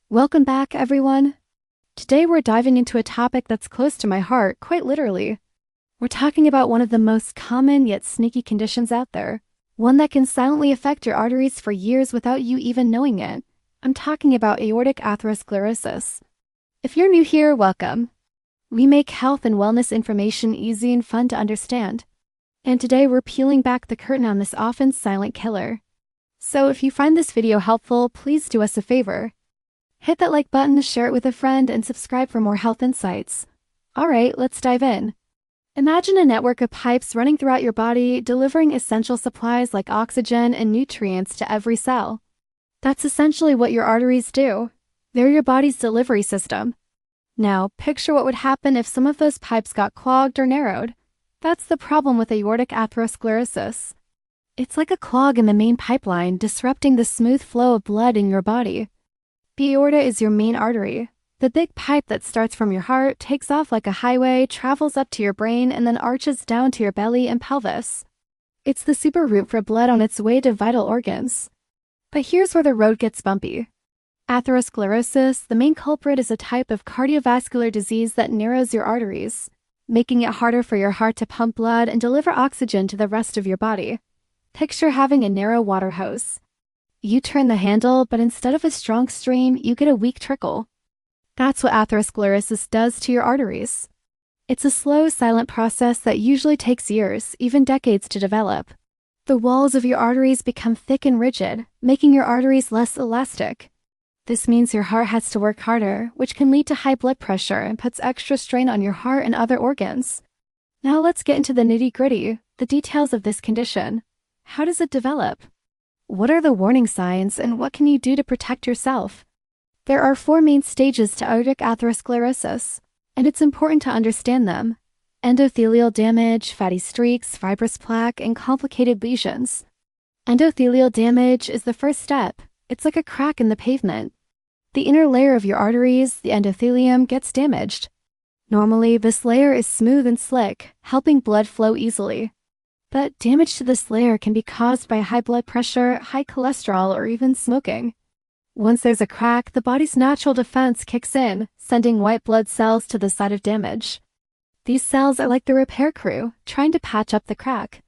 Welcome back, everyone. Today we're diving into a topic that's close to my heart, quite literally. We're talking about one of the most common yet sneaky conditions out there, one that can silently affect your arteries for years without you even knowing it. I'm talking about aortic atherosclerosis. If you're new here, welcome. We make health and wellness information easy and fun to understand. And today we're peeling back the curtain on this often silent killer. So if you find this video helpful, please do us a favor. Hit that like button, share it with a friend, and subscribe for more health insights. Alright, let's dive in. Imagine a network of pipes running throughout your body, delivering essential supplies like oxygen and nutrients to every cell. That's essentially what your arteries do. They're your body's delivery system. Now, picture what would happen if some of those pipes got clogged or narrowed. That's the problem with aortic atherosclerosis. It's like a clog in the main pipeline, disrupting the smooth flow of blood in your body. The aorta is your main artery. The big pipe that starts from your heart, takes off like a highway, travels up to your brain, and then arches down to your belly and pelvis. It's the super route for blood on its way to vital organs. But here's where the road gets bumpy. Atherosclerosis, the main culprit, is a type of cardiovascular disease that narrows your arteries, making it harder for your heart to pump blood and deliver oxygen to the rest of your body. Picture having a narrow water hose. You turn the handle, but instead of a strong stream, you get a weak trickle. That's what atherosclerosis does to your arteries. It's a slow, silent process that usually takes years, even decades, to develop. The walls of your arteries become thick and rigid, making your arteries less elastic. This means your heart has to work harder, which can lead to high blood pressure and puts extra strain on your heart and other organs. Now let's get into the nitty-gritty, the details of this condition. How does it develop? What are the warning signs, and what can you do to protect yourself? There are 4 main stages to aortic atherosclerosis, and it's important to understand them: endothelial damage, fatty streaks, fibrous plaque, and complicated lesions. Endothelial damage is the first step. It's like a crack in the pavement. The inner layer of your arteries, the endothelium, gets damaged. Normally, this layer is smooth and slick, helping blood flow easily. But damage to this layer can be caused by high blood pressure, high cholesterol, or even smoking. Once there's a crack, the body's natural defense kicks in, sending white blood cells to the site of damage. These cells are like the repair crew, trying to patch up the crack.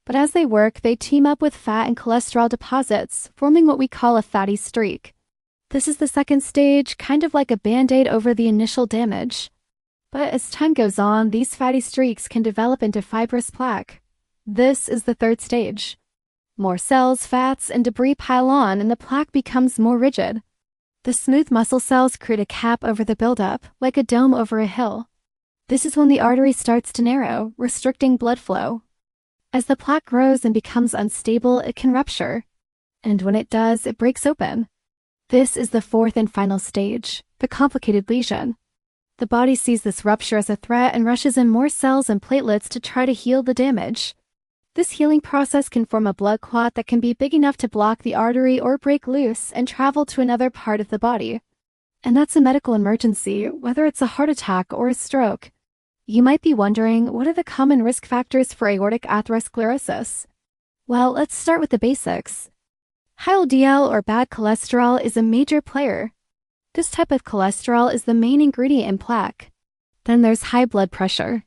But as they work, they team up with fat and cholesterol deposits, forming what we call a fatty streak. This is the second stage, kind of like a band-aid over the initial damage. But as time goes on, these fatty streaks can develop into fibrous plaque. This is the third stage. More cells, fats, and debris pile on, and the plaque becomes more rigid. The smooth muscle cells create a cap over the buildup, like a dome over a hill. This is when the artery starts to narrow, restricting blood flow. As the plaque grows and becomes unstable, it can rupture. And when it does, it breaks open. This is the fourth and final stage, the complicated lesion. The body sees this rupture as a threat and rushes in more cells and platelets to try to heal the damage. This healing process can form a blood clot that can be big enough to block the artery or break loose and travel to another part of the body. And that's a medical emergency, whether it's a heart attack or a stroke. You might be wondering, what are the common risk factors for aortic atherosclerosis? Well, let's start with the basics. High LDL, or bad cholesterol, is a major player. This type of cholesterol is the main ingredient in plaque. Then there's high blood pressure.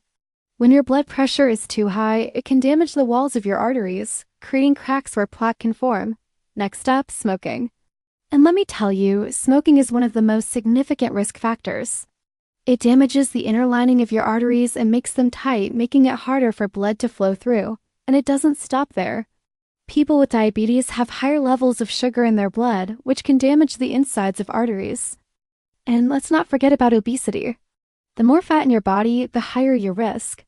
When your blood pressure is too high, it can damage the walls of your arteries, creating cracks where plaque can form. Next up, smoking. And let me tell you, smoking is one of the most significant risk factors. It damages the inner lining of your arteries and makes them tight, making it harder for blood to flow through. And it doesn't stop there. People with diabetes have higher levels of sugar in their blood, which can damage the insides of arteries. And let's not forget about obesity. The more fat in your body, the higher your risk.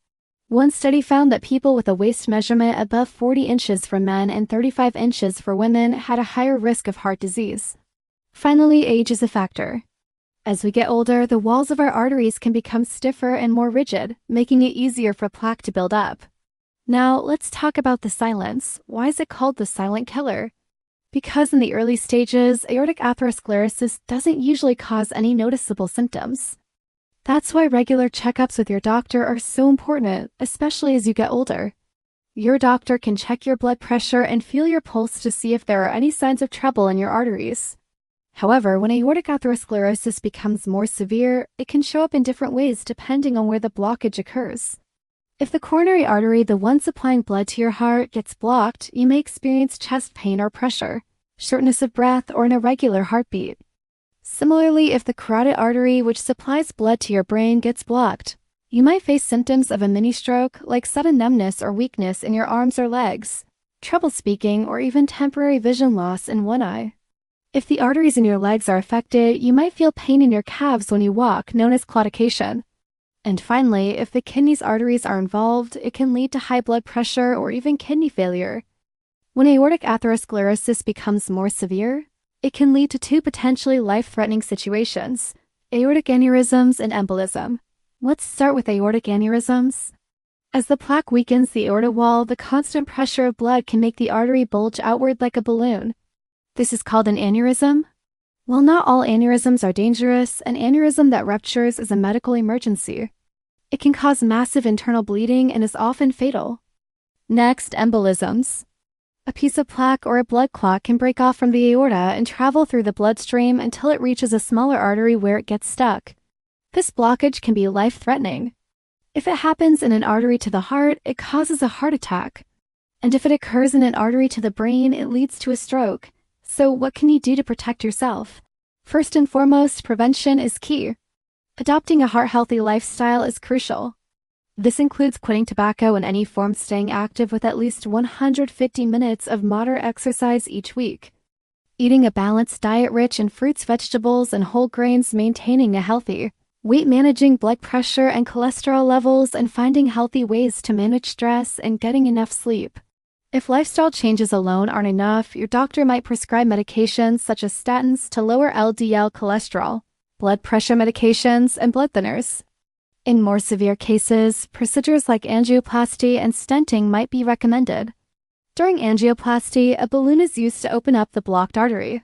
One study found that people with a waist measurement above 40 inches for men and 35 inches for women had a higher risk of heart disease. Finally, age is a factor. As we get older, the walls of our arteries can become stiffer and more rigid, making it easier for plaque to build up. Now, let's talk about the silence. Why is it called the silent killer? Because in the early stages, aortic atherosclerosis doesn't usually cause any noticeable symptoms. That's why regular checkups with your doctor are so important, especially as you get older. Your doctor can check your blood pressure and feel your pulse to see if there are any signs of trouble in your arteries. However, when aortic atherosclerosis becomes more severe, it can show up in different ways depending on where the blockage occurs. If the coronary artery, the one supplying blood to your heart, gets blocked, you may experience chest pain or pressure, shortness of breath, or an irregular heartbeat. Similarly, if the carotid artery, which supplies blood to your brain, gets blocked, you might face symptoms of a mini-stroke like sudden numbness or weakness in your arms or legs, trouble speaking, or even temporary vision loss in one eye. If the arteries in your legs are affected, you might feel pain in your calves when you walk, known as claudication. And finally, if the kidney's arteries are involved, it can lead to high blood pressure or even kidney failure. When aortic atherosclerosis becomes more severe, it can lead to two potentially life-threatening situations: aortic aneurysms and embolism. Let's start with aortic aneurysms. As the plaque weakens the aorta wall, the constant pressure of blood can make the artery bulge outward like a balloon. This is called an aneurysm. While not all aneurysms are dangerous, an aneurysm that ruptures is a medical emergency. It can cause massive internal bleeding and is often fatal. Next, embolisms. A piece of plaque or a blood clot can break off from the aorta and travel through the bloodstream until it reaches a smaller artery where it gets stuck. This blockage can be life-threatening. If it happens in an artery to the heart, it causes a heart attack. And if it occurs in an artery to the brain, it leads to a stroke. So what can you do to protect yourself? First and foremost, prevention is key. Adopting a heart-healthy lifestyle is crucial. This includes quitting tobacco in any form, staying active with at least 150 minutes of moderate exercise each week, eating a balanced diet rich in fruits, vegetables, and whole grains, maintaining a healthy weight, managing blood pressure and cholesterol levels, and finding healthy ways to manage stress and getting enough sleep. If lifestyle changes alone aren't enough, your doctor might prescribe medications such as statins to lower LDL cholesterol, blood pressure medications, and blood thinners. In more severe cases, procedures like angioplasty and stenting might be recommended. During angioplasty, a balloon is used to open up the blocked artery.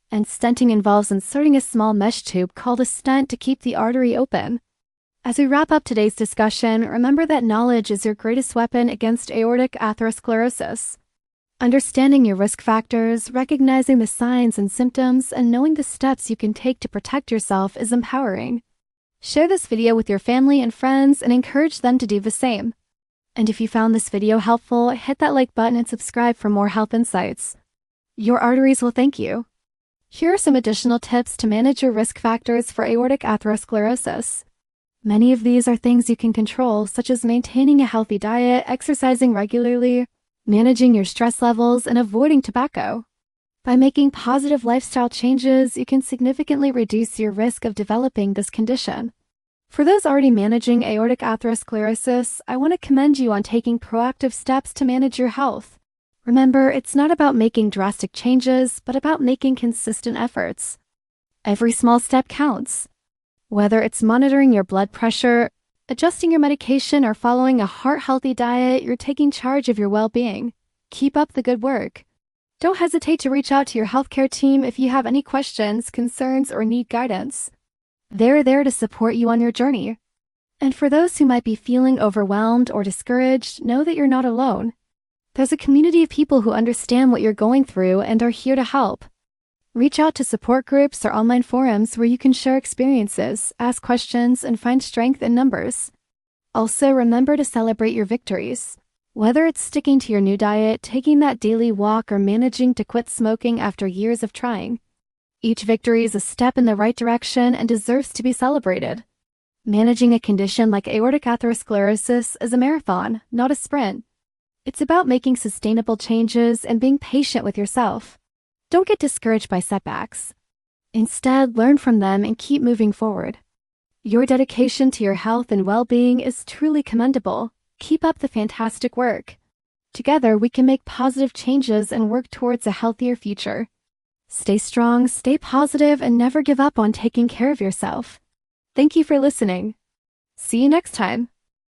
And stenting involves inserting a small mesh tube called a stent to keep the artery open. As we wrap up today's discussion, remember that knowledge is your greatest weapon against aortic atherosclerosis. Understanding your risk factors, recognizing the signs and symptoms, and knowing the steps you can take to protect yourself is empowering. Share this video with your family and friends and encourage them to do the same. And if you found this video helpful, hit that like button and subscribe for more health insights. Your arteries will thank you. Here are some additional tips to manage your risk factors for aortic atherosclerosis. Many of these are things you can control, such as maintaining a healthy diet, exercising regularly, managing your stress levels, and avoiding tobacco. By making positive lifestyle changes, you can significantly reduce your risk of developing this condition. For those already managing aortic atherosclerosis, I want to commend you on taking proactive steps to manage your health. Remember, it's not about making drastic changes, but about making consistent efforts. Every small step counts. Whether it's monitoring your blood pressure, adjusting your medication, or following a heart-healthy diet, you're taking charge of your well-being. Keep up the good work. Don't hesitate to reach out to your healthcare team if you have any questions, concerns, or need guidance. They're there to support you on your journey. And for those who might be feeling overwhelmed or discouraged, know that you're not alone. There's a community of people who understand what you're going through and are here to help. Reach out to support groups or online forums where you can share experiences, ask questions, and find strength in numbers. Also, remember to celebrate your victories. Whether it's sticking to your new diet, taking that daily walk, or managing to quit smoking after years of trying, each victory is a step in the right direction and deserves to be celebrated. Managing a condition like aortic atherosclerosis is a marathon, not a sprint. It's about making sustainable changes and being patient with yourself. Don't get discouraged by setbacks. Instead, learn from them and keep moving forward. Your dedication to your health and well-being is truly commendable. Keep up the fantastic work. Together, we can make positive changes and work towards a healthier future. Stay strong, stay positive, and never give up on taking care of yourself. Thank you for listening. See you next time.